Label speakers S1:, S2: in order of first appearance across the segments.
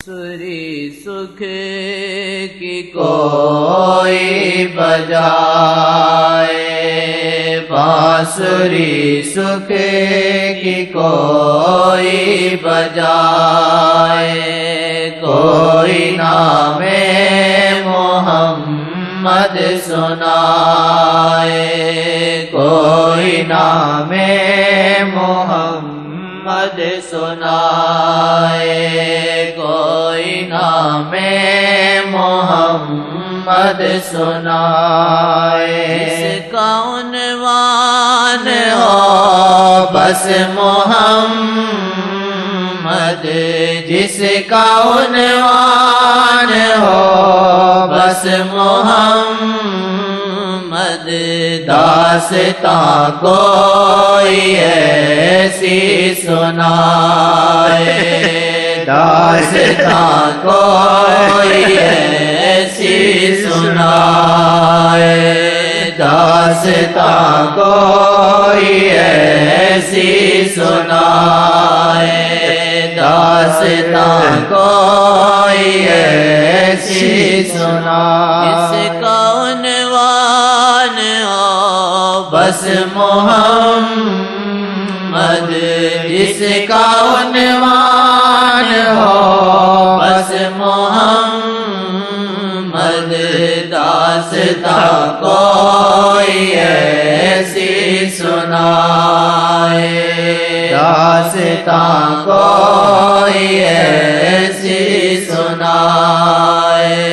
S1: سری سکھ کی کوئی بجائے، بانسری سکھ کی کوئی بجائے، کوئی نام محمد سنائے، کوئی نام محمد سنائے، کوئی نام محمد سنائے۔ جس کا عنوان ہو بس محمد، جس کا عنوان ہو بس محمد، داستاں کوئی ایسی سنائے، داستاں کوئی ایسی سنائے، داستاں کوئی ایسی سنائے، داستاں کوئی ایسی سنائے۔ اس کا عنوان ہو بس محمد، جس کا عنوان ہو بس محمد، داستاں کوئی ایسی سنائے، داستاں کوئی ایسی سنائے،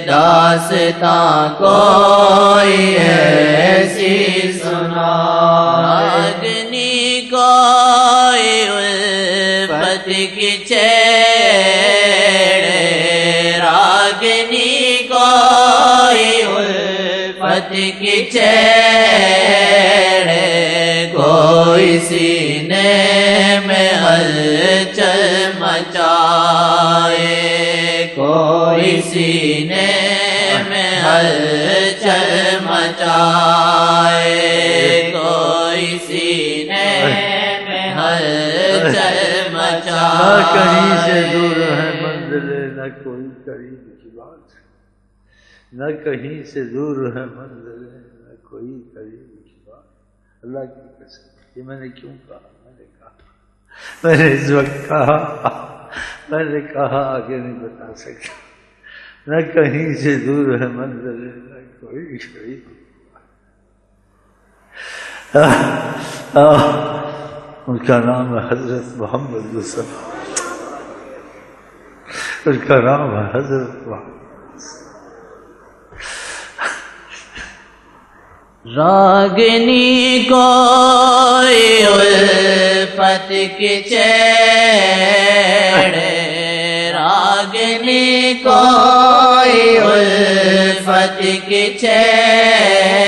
S1: داستاں کوئی ایسی سنائے۔ راگنی کوئی الفت کی چھیڑے، راگنی کوئی الفت کی چھیڑے، کوئی سینے میں ہلچل مچائے، کوئی سینے میں ہلچل مچائے، کوئی سینے میں ہلچل مچائے۔
S2: نہ کہیں سے دور ہے منزل، نہ کوئی قریب کی بات، نہ کہیں سے دور ہے منزل، نہ کوئی قریب کی بات۔ اللہ کی قسم، یہ میں نے کیوں کہا؟ میں نے اس وقت کہا، میں نے کہا آگے نہیں بتا سکتا۔ نہ کہیں سے دور ہے منزل، نہ کوئی قریب کی بات۔ ان کا نام ہے حضرت محمد رسول، ان کا نام ہے حضرت محمد۔
S1: راگنی کوئی الفت کی چھیڑے، راگنی کوئی الفت کی چھیڑے،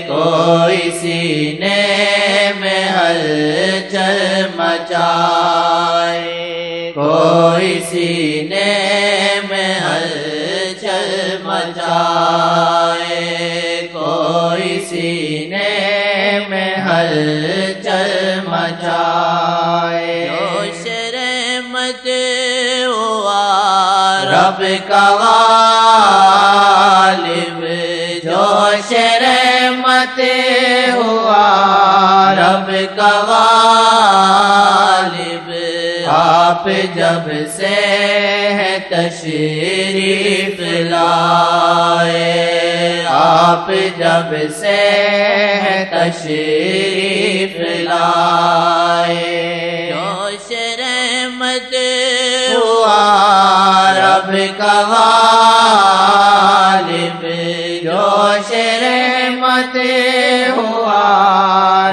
S1: کوئی سینے میں ہلچل مچائے، کوئی سینے میں ہلچل مچائے، کوئی سینے میں ہلچل مچائے۔ جوش رحمت ہوا رب کا غالب، جوش رحمت ہوا رب کا غالب، آپ جب سے ہے تشریف لائے، آپ جب سے ہے تشریف لائے۔ جوش رحمت ہوا رب کا غالب، جوش رحمت ہوا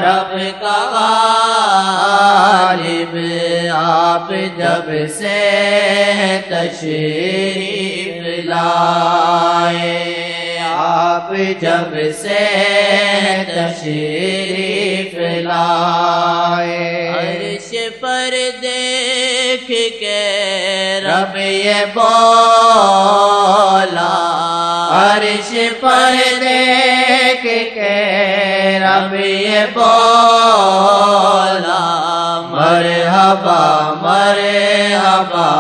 S1: رب کا غالب، آپ جب سے تشریف لائے، آپ جب سے تشریف لائے۔ عرش پر دیکھ کے رب یہ بولا، عرش پر دیکھ کے رب یہ بولا، مرحبا مرحبا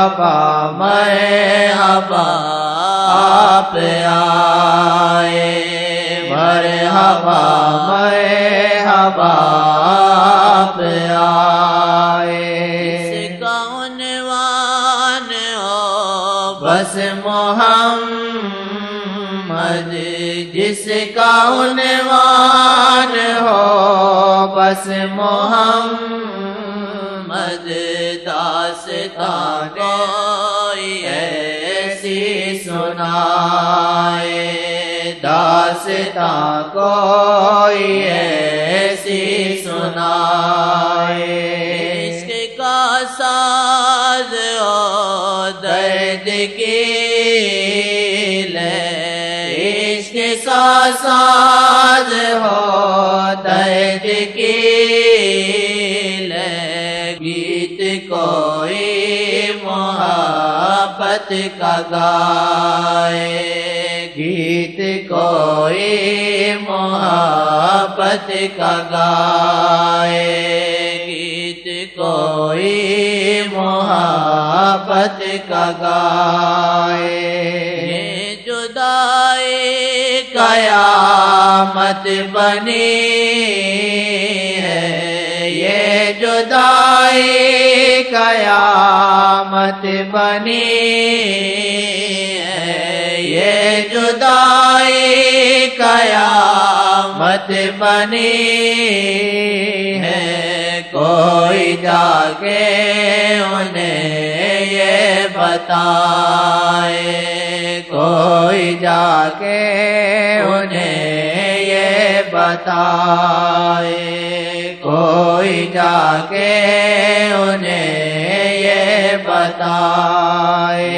S1: مرحبا مرحبا آپ آئے مرحبا مرحبا آپ آئے جس کا عنوان ہو بس محمد جس کا عنوان ہو بس محمد داستان کوئی ایسی سنائے داستان کوئی ایسی سنائے عشق کا ساز ہو درد کی لے عشق کا ساز ہو درد کی لے گیت کوئی محبت کا گائے گیت کوئی محبت کا گائے گیت کوئی محبت کا گائے جدائی قیامت بنی ہے یہ جدائی قیامت بنی ہے یہ جدائی قیامت بنی ہے کوئی جا کے انہیں یہ بتائے کوئی جا کے انہیں یہ بتائے کوئی جا کے انہیں یہ بتائے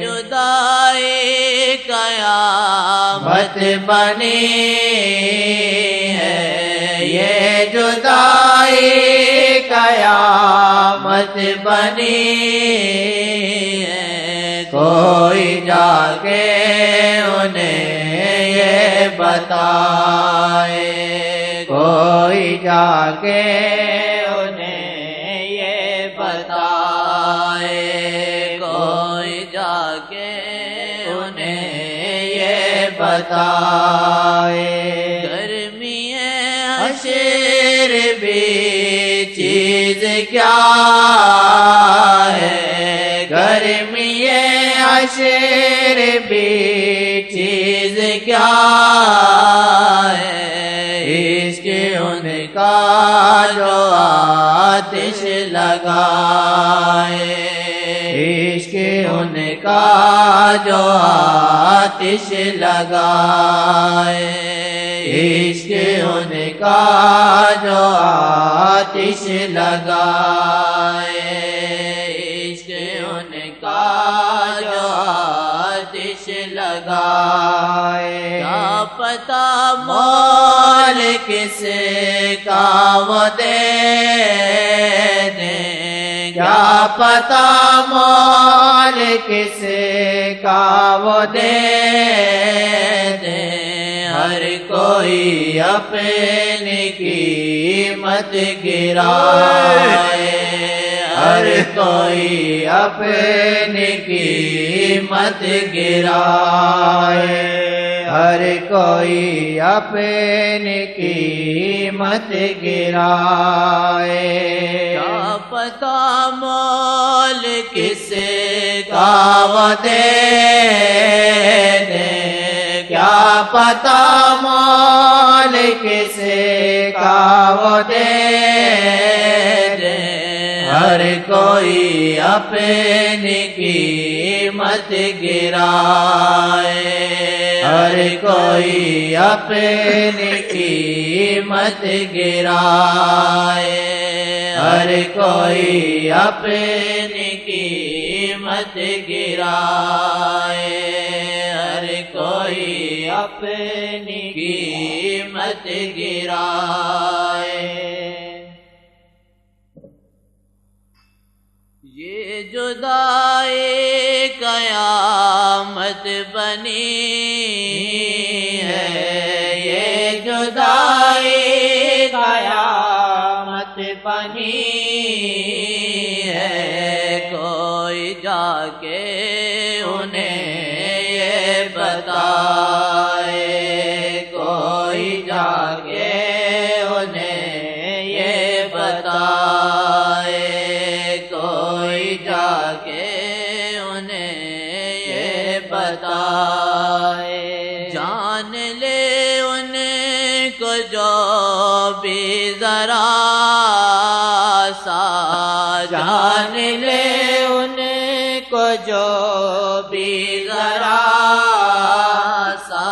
S1: جدائی قیامت بنی ہے یہ جدائی قیامت بنی ہے کوئی جا کے انہیں یہ بتائے کوئی جا کے انہیں یہ بتائے کوئی جا کے انہیں یہ بتائے گرمی حشر بھی چیز کیا ہے گرمی حشر بھی چیز کیا ہے عشق ان کا جو آتش لگائے عشق ان کا جو آتش لگائے عشق ان کا جو آتش لگائے عشق ان کا جو آتش لگائے کیا پتہ مول کس کا وہ دے دیں کیا پتہ مول کس کا وہ دے دیں ہر کوئی اپنی قیمت گرائے ہر کوئی اپنی قیمت گرائے ہر کوئی اپنی قیمت گرائے کیا پتہ مول کس کا وہ دے دیں کیا پتہ مول کس کا وہ دے دیں ہر کوئی اپنی قیمت گرائے ہر کوئی اپنی قیمت گرائے ہر کوئی اپنی قیمت گرائے ہر کوئی اپنی قیمت گرائے یہ جدائی قیامت بنی ہے یہ جدائی قیامت بنی ہے کوئی جا کے انہیں یہ بتائے، کوئی جا کے انہیں یہ بتائے، کوئی جا کے انہیں یہ بتائے، جان لے ان کو جو بھی ذرا سا، جان لے ان کو جو بھی ذرا سا،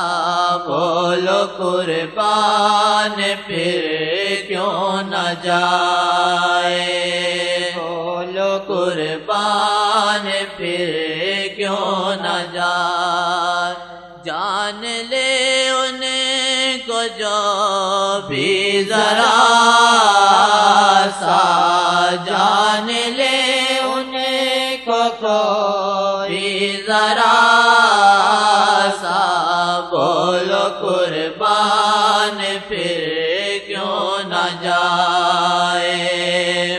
S1: بولو قربان پھر کیوں نہ جائے، بولو قربان پھر کیوں نہ جائے، جان لے ان کو جو بھی ذرا سا، جان لے ان کو کوئی ذرا سا، بولو قربان پھر کیوں نہ جائے،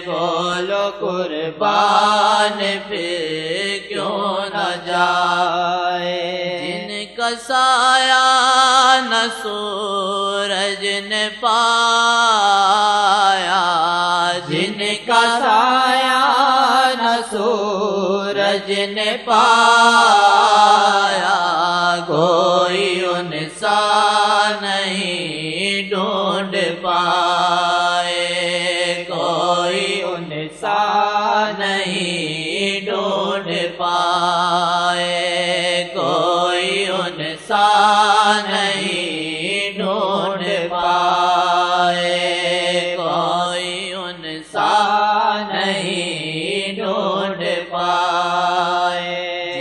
S1: بولو قربان پھر کیوں نہ جائے، جن کا سایہ نہ سورج نے پایا، جن کا سایہ نہ سورج نے پایا، کوئی ان سا نہیں ڈھونڈ پائے، کوئی ان سا نہیں ڈھونڈ پائے، کوئی ان سا نہیں ڈھونڈ پائے، کوئی ان سا نہیں ڈھونڈ پائے،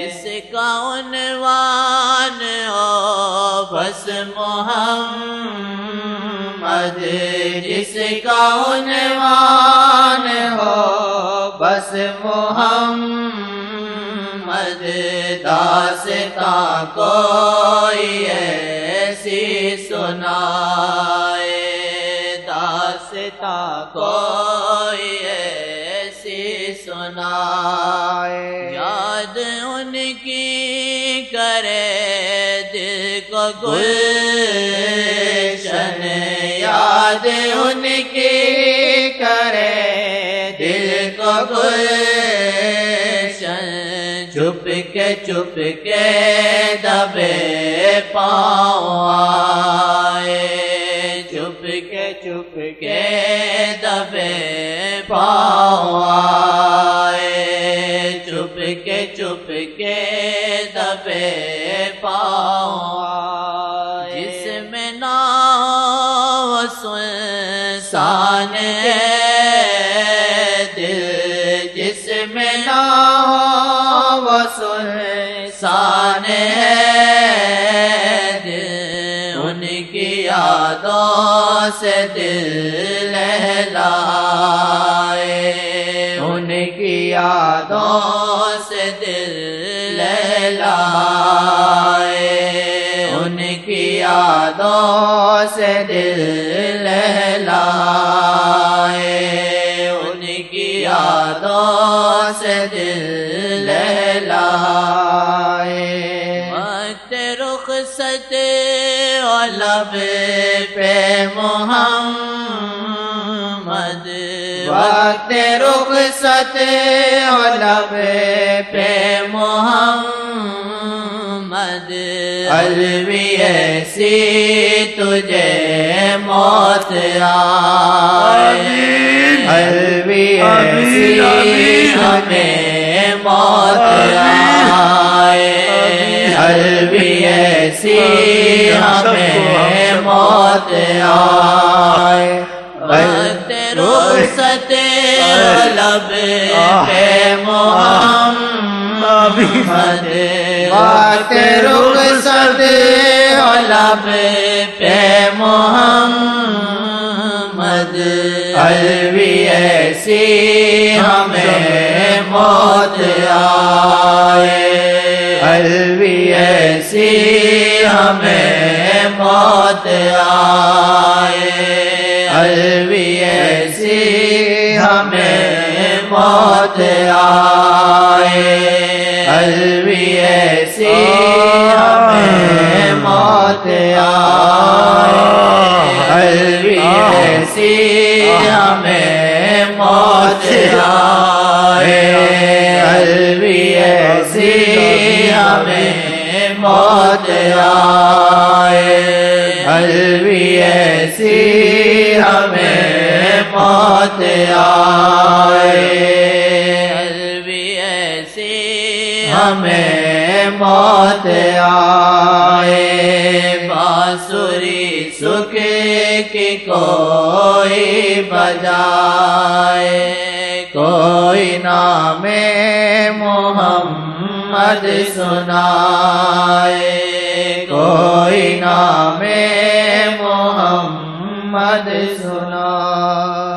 S1: جس کا عنوان ہو بس محمد، جس کا عنوان ہو بس محمد، داستاں کوئی ایسی سنائے، داستاں کوئی ایسی سنائے، یاد ان کی کرے دل کو گلشن، یاد ان کی کرے دل کو گلشن، چھپ کے دبے پاؤں آئے، چھپ کے دبے پاؤں آئے، چھپ کے دبے پاؤں آئے، جس میں نہ ہو سنسان ہے دل، جس میں نہ ہو سنسان ہے دل، ان کی یادوں سے دل لہلائے، ان کی یادوں سے دل لہلائے، ان کی یادوں سے دل لہلائے، ان کی یادوں سے دل لہلائے، وقت رخصت اور لب پہ محمد، وقت رخصت اور لب پہ محمد، الوی ایسی تجھے موت آئے، الوی ایسی ہمیں موت آئے، الوی ایسی ہمیں موت آئے، وقت رخصت لب پہ محمد، وقت رخصت لب پہ محمد، الوی ایسی ہمیں موت آئے، الوی ایسی ہمیں موت آئے، الوی ایسی ہمیں موت آئے الوی ایسی ہمیں موت آئے الوی ایسی ہمیں موت آئے الوی ایسی ہمیں موت آئے الوی ایسی ہمیں موت آئے الوی ایسی ہمیں موت آئے بانسری سکے کی کوئی بجائے کوئی نام محمد سنائے کوئی نام محمد سنائے